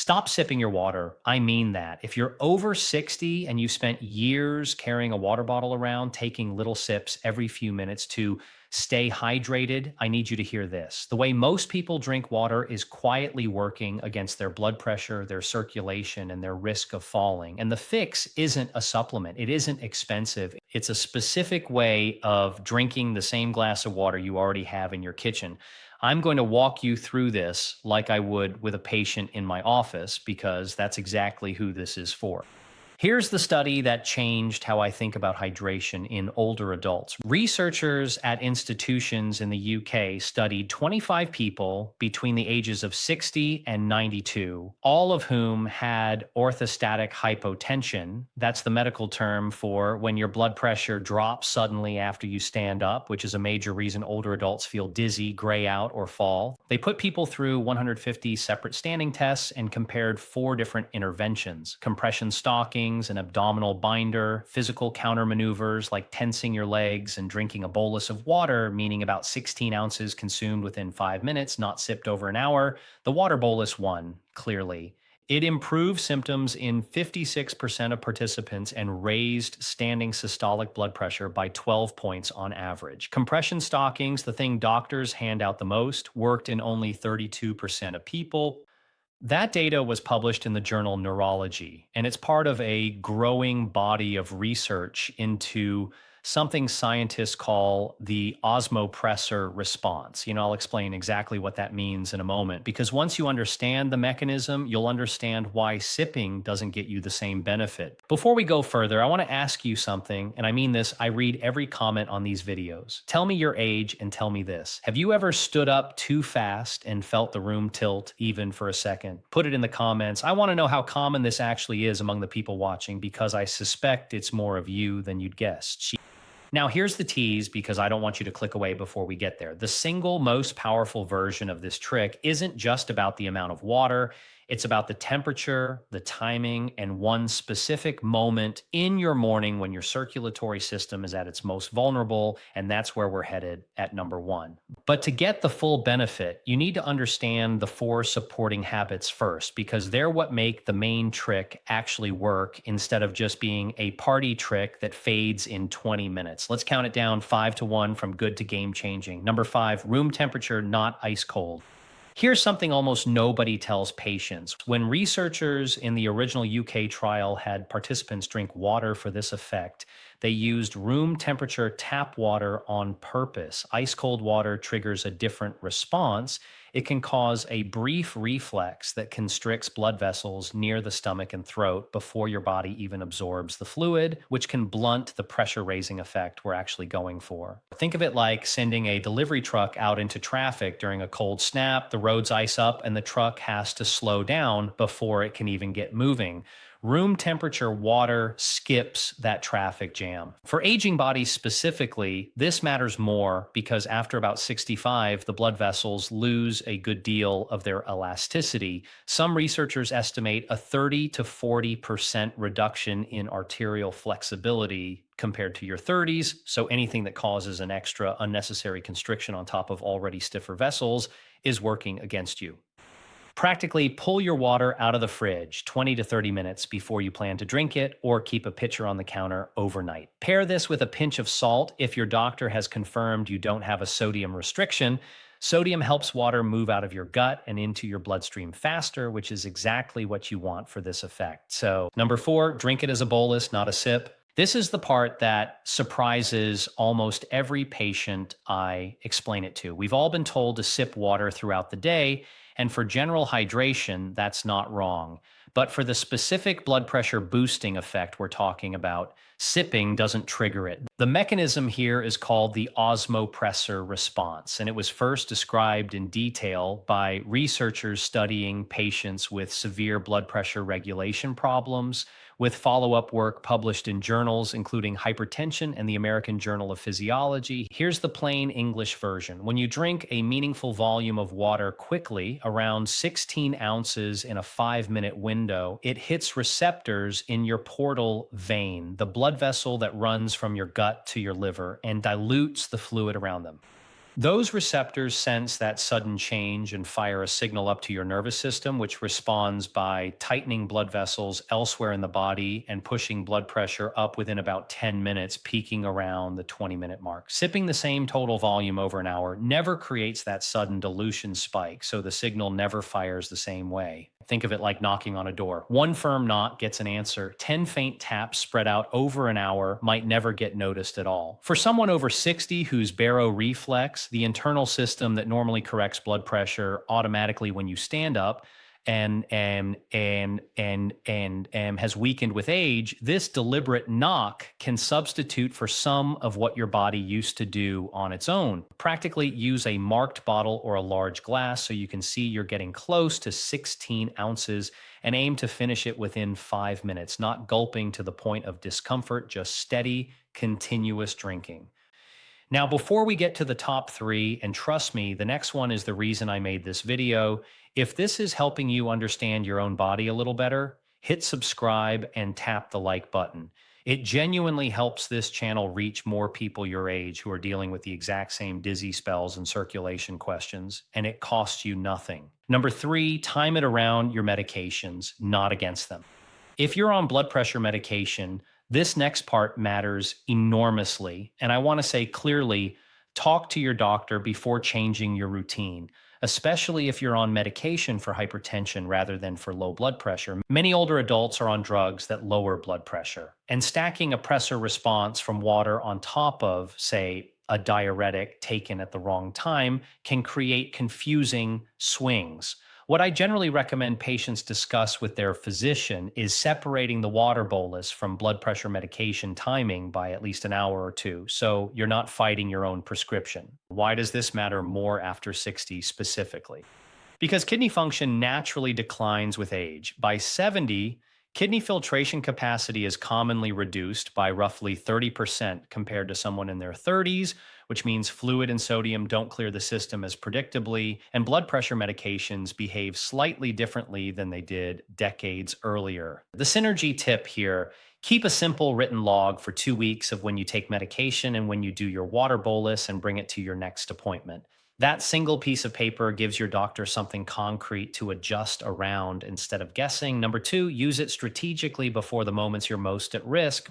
Stop sipping your water. I mean that. If you're over 60 and you spent years carrying a water bottle around, taking little sips every few minutes to stay hydrated, I need you to hear this. The way most people drink water is quietly working against their blood pressure, their circulation, and their risk of falling. And the fix isn't a supplement, it isn't expensive. It's a specific way of drinking the same glass of water you already have in your kitchen. I'm going to walk you through this like I would with a patient in my office because that's exactly who this is for. Here's the study that changed how I think about hydration in older adults. Researchers at institutions in the UK studied 25 people between the ages of 60 and 92, all of whom had orthostatic hypotension. That's the medical term for when your blood pressure drops suddenly after you stand up, which is a major reason older adults feel dizzy, gray out, or fall. They put people through 150 separate standing tests and compared 4 different interventions: compression stocking, an abdominal binder, physical counter maneuvers like tensing your legs and drinking a bolus of water, meaning about 16 ounces consumed within 5 minutes, not sipped over an hour. The water bolus won, clearly. It improved symptoms in 56% of participants and raised standing systolic blood pressure by 12 points on average. Compression stockings, the thing doctors hand out the most, worked in only 32% of people. That data was published in the journal Neurology, and it's part of a growing body of research into something scientists call the osmopressor response. I'll explain exactly what that means in a moment, because once you understand the mechanism, you'll understand why sipping doesn't get you the same benefit. Before we go further, I want to ask you something, and I mean this. I read every comment on these videos. Tell me your age and tell me this. Have you ever stood up too fast and felt the room tilt even for a second? Put it in the comments. I want to know how common this actually is among the people watching, because I suspect it's more of you than you'd guess. Now, here's the tease, because I don't want you to click away before we get there. The single most powerful version of this trick isn't just about the amount of water. It's about the temperature, the timing, and one specific moment in your morning when your circulatory system is at its most vulnerable, and that's where we're headed at number 1. But to get the full benefit, you need to understand the 4 supporting habits first, because they're what make the main trick actually work instead of just being a party trick that fades in 20 minutes. Let's count it down 5 to 1 from good to game changing. Number 5, room temperature, not ice cold. Here's something almost nobody tells patients. When researchers in the original UK trial had participants drink water for this effect, they used room temperature tap water on purpose. Ice cold water triggers a different response. It can cause a brief reflex that constricts blood vessels near the stomach and throat before your body even absorbs the fluid, which can blunt the pressure raising effect we're actually going for. Think of it like sending a delivery truck out into traffic during a cold snap. The roads ice up and the truck has to slow down before it can even get moving. Room temperature water skips that traffic jam. For aging bodies specifically, this matters more because after about 65, the blood vessels lose a good deal of their elasticity. Some researchers estimate a 30 to 40% reduction in arterial flexibility compared to your 30s. So anything that causes an extra unnecessary constriction on top of already stiffer vessels is working against you. Practically pull your water out of the fridge 20 to 30 minutes before you plan to drink it, or keep a pitcher on the counter overnight. Pair this with a pinch of salt if your doctor has confirmed you don't have a sodium restriction. Sodium helps water move out of your gut and into your bloodstream faster, which is exactly what you want for this effect. So, number 4, drink it as a bolus, not a sip. This is the part that surprises almost every patient I explain it to. We've all been told to sip water throughout the day, and for general hydration, that's not wrong. But for the specific blood pressure boosting effect we're talking about, sipping doesn't trigger it. The mechanism here is called the osmopressor response, and it was first described in detail by researchers studying patients with severe blood pressure regulation problems, with follow-up work published in journals including Hypertension and the American Journal of Physiology. Here's the plain English version. When you drink a meaningful volume of water quickly, around 16 ounces in a 5-minute window, it hits receptors in your portal vein, the blood vessel that runs from your gut to your liver, and dilutes the fluid around them. Those receptors sense that sudden change and fire a signal up to your nervous system, which responds by tightening blood vessels elsewhere in the body and pushing blood pressure up within about 10 minutes, peaking around the 20-minute mark. Sipping the same total volume over an hour never creates that sudden dilution spike, so the signal never fires the same way. Think of it like knocking on a door. One firm knock gets an answer. 10 faint taps spread out over an hour might never get noticed at all. For someone over 60 whose baroreflex, the internal system that normally corrects blood pressure automatically when you stand up, has weakened with age, this deliberate knock can substitute for some of what your body used to do on its own. Practically use a marked bottle or a large glass so you can see you're getting close to 16 ounces and aim to finish it within 5 minutes, not gulping to the point of discomfort, just steady, continuous drinking. Now, before we get to the top three, and trust me, the next one is the reason I made this video. If this is helping you understand your own body a little better, hit subscribe and tap the like button. It genuinely helps this channel reach more people your age who are dealing with the exact same dizzy spells and circulation questions, and it costs you nothing. Number three, time it around your medications, not against them. If you're on blood pressure medication, this next part matters enormously. And I want to say clearly, talk to your doctor before changing your routine, especially if you're on medication for hypertension rather than for low blood pressure. Many older adults are on drugs that lower blood pressure. And stacking a pressor response from water on top of, say, a diuretic taken at the wrong time can create confusing swings. What I generally recommend patients discuss with their physician is separating the water bolus from blood pressure medication timing by at least an hour or two, so you're not fighting your own prescription. Why does this matter more after 60 specifically? Because kidney function naturally declines with age. By 70, kidney filtration capacity is commonly reduced by roughly 30% compared to someone in their 30s, which means fluid and sodium don't clear the system as predictably, and blood pressure medications behave slightly differently than they did decades earlier. The synergy tip here: keep a simple written log for 2 weeks of when you take medication and when you do your water bolus and bring it to your next appointment. That single piece of paper gives your doctor something concrete to adjust around instead of guessing. Number two, use it strategically before the moments you're most at risk.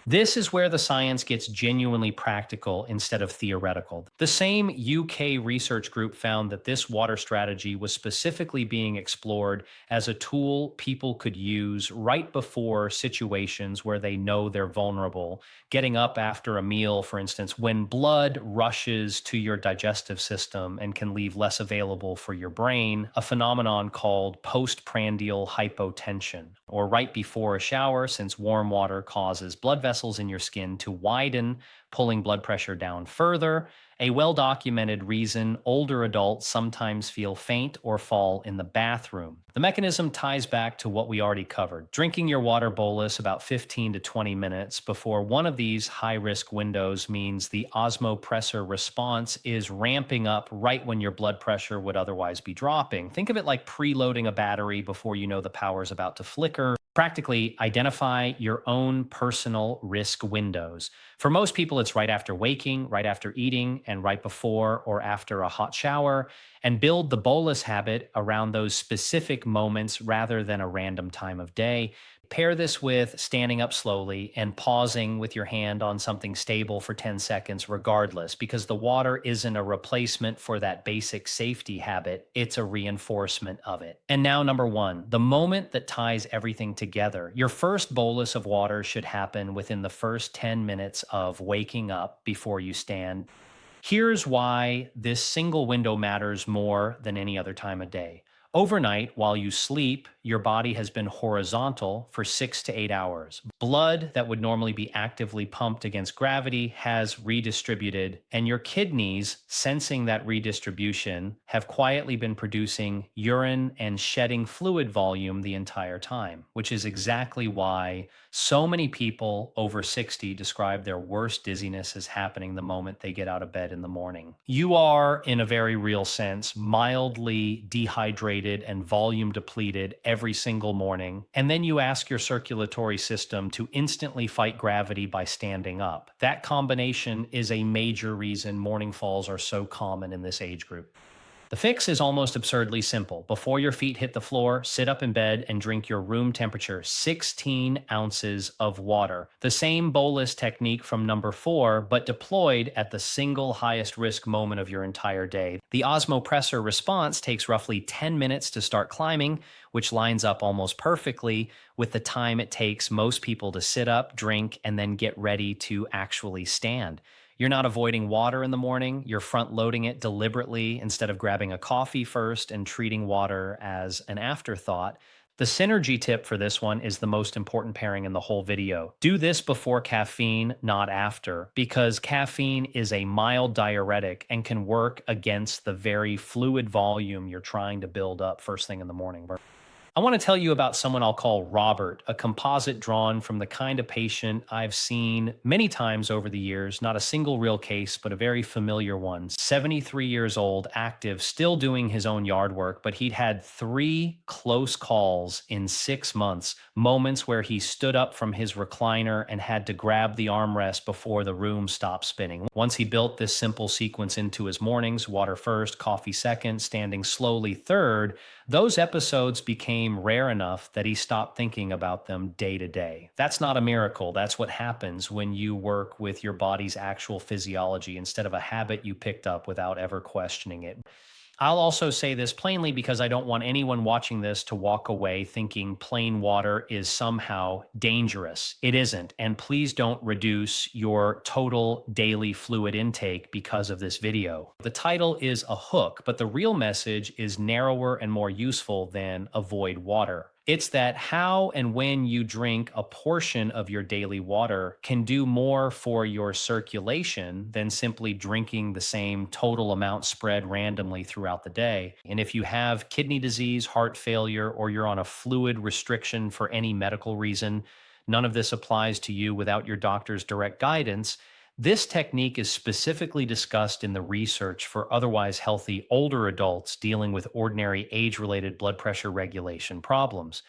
This is where the science gets genuinely practical instead of theoretical. The same UK research group found that this water strategy was specifically being explored as a tool people could use right before situations where they know they're vulnerable. Getting up after a meal, for instance, when blood rushes to your digestive system and can leave less available for your brain, a phenomenon called postprandial hypotension. Or right before a shower, since warm water causes blood vessels in your skin to widen, pulling blood pressure down further. A well-documented reason older adults sometimes feel faint or fall in the bathroom. The mechanism ties back to what we already covered. Drinking your water bolus about 15 to 20 minutes before one of these high-risk windows means the osmopressor response is ramping up right when your blood pressure would otherwise be dropping. Think of it like preloading a battery before you know the power is about to flicker. Practically, identify your own personal risk windows. For most people, it's right after waking, right after eating, and right before or after a hot shower, and build the bolus habit around those specific moments rather than a random time of day. Pair this with standing up slowly and pausing with your hand on something stable for 10 seconds regardless, because the water isn't a replacement for that basic safety habit, it's a reinforcement of it. And now number one, the moment that ties everything together. Your first bolus of water should happen within the first 10 minutes of waking up before you stand. Here's why this single window matters more than any other time of day. Overnight, while you sleep, your body has been horizontal for 6 to 8 hours. Blood that would normally be actively pumped against gravity has redistributed, and your kidneys, sensing that redistribution, have quietly been producing urine and shedding fluid volume the entire time, which is exactly why so many people over 60 describe their worst dizziness as happening the moment they get out of bed in the morning. You are, in a very real sense, mildly dehydrated hydrated and volume depleted every single morning. And then you ask your circulatory system to instantly fight gravity by standing up. That combination is a major reason morning falls are so common in this age group. The fix is almost absurdly simple. Before your feet hit the floor, sit up in bed and drink your room temperature 16 ounces of water. The same bolus technique from number 4, but deployed at the single highest risk moment of your entire day. The osmopressor response takes roughly 10 minutes to start climbing, which lines up almost perfectly with the time it takes most people to sit up, drink, and then get ready to actually stand. You're not avoiding water in the morning. You're front loading it deliberately instead of grabbing a coffee first and treating water as an afterthought. The synergy tip for this one is the most important pairing in the whole video. Do this before caffeine, not after, because caffeine is a mild diuretic and can work against the very fluid volume you're trying to build up first thing in the morning. I want to tell you about someone I'll call Robert, a composite drawn from the kind of patient I've seen many times over the years, not a single real case, but a very familiar one. 73 years old, active, still doing his own yard work, but he'd had 3 close calls in 6 months, moments where he stood up from his recliner and had to grab the armrest before the room stopped spinning. Once he built this simple sequence into his mornings, water first, coffee second, standing slowly third, those episodes became rare enough that he stopped thinking about them day to day. That's not a miracle. That's what happens when you work with your body's actual physiology instead of a habit you picked up without ever questioning it. I'll also say this plainly because I don't want anyone watching this to walk away thinking plain water is somehow dangerous. It isn't. And please don't reduce your total daily fluid intake because of this video. The title is a hook, but the real message is narrower and more useful than avoid water. It's that how and when you drink a portion of your daily water can do more for your circulation than simply drinking the same total amount spread randomly throughout the day. And if you have kidney disease, heart failure, or you're on a fluid restriction for any medical reason, none of this applies to you without your doctor's direct guidance. This technique is specifically discussed in the research for otherwise healthy older adults dealing with ordinary age-related blood pressure regulation problems.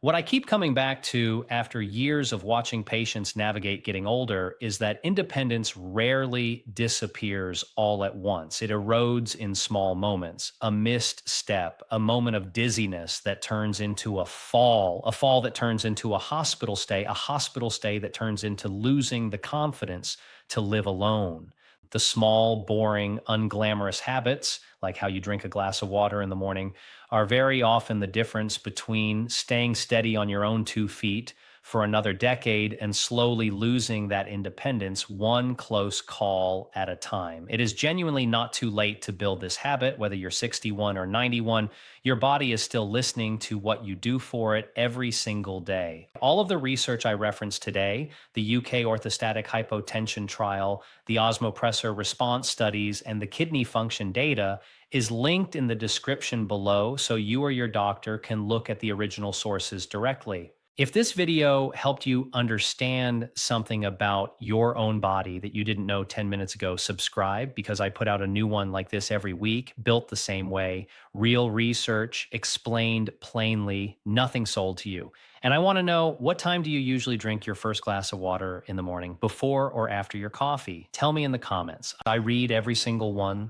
What I keep coming back to after years of watching patients navigate getting older is that independence rarely disappears all at once. It erodes in small moments, a missed step, a moment of dizziness that turns into a fall that turns into a hospital stay that turns into losing the confidence to live alone. The small, boring, unglamorous habits, like how you drink a glass of water in the morning, are very often the difference between staying steady on your own 2 feet for another decade and slowly losing that independence one close call at a time. It is genuinely not too late to build this habit, whether you're 61 or 91. Your body is still listening to what you do for it every single day. All of the research I referenced today, the UK orthostatic hypotension trial, the osmopressor response studies, and the kidney function data is linked in the description below so you or your doctor can look at the original sources directly. If this video helped you understand something about your own body that you didn't know 10 minutes ago, subscribe because I put out a new one like this every week, built the same way, real research, explained plainly, nothing sold to you. And I want to know, what time do you usually drink your first glass of water in the morning, before or after your coffee? Tell me in the comments. I read every single one.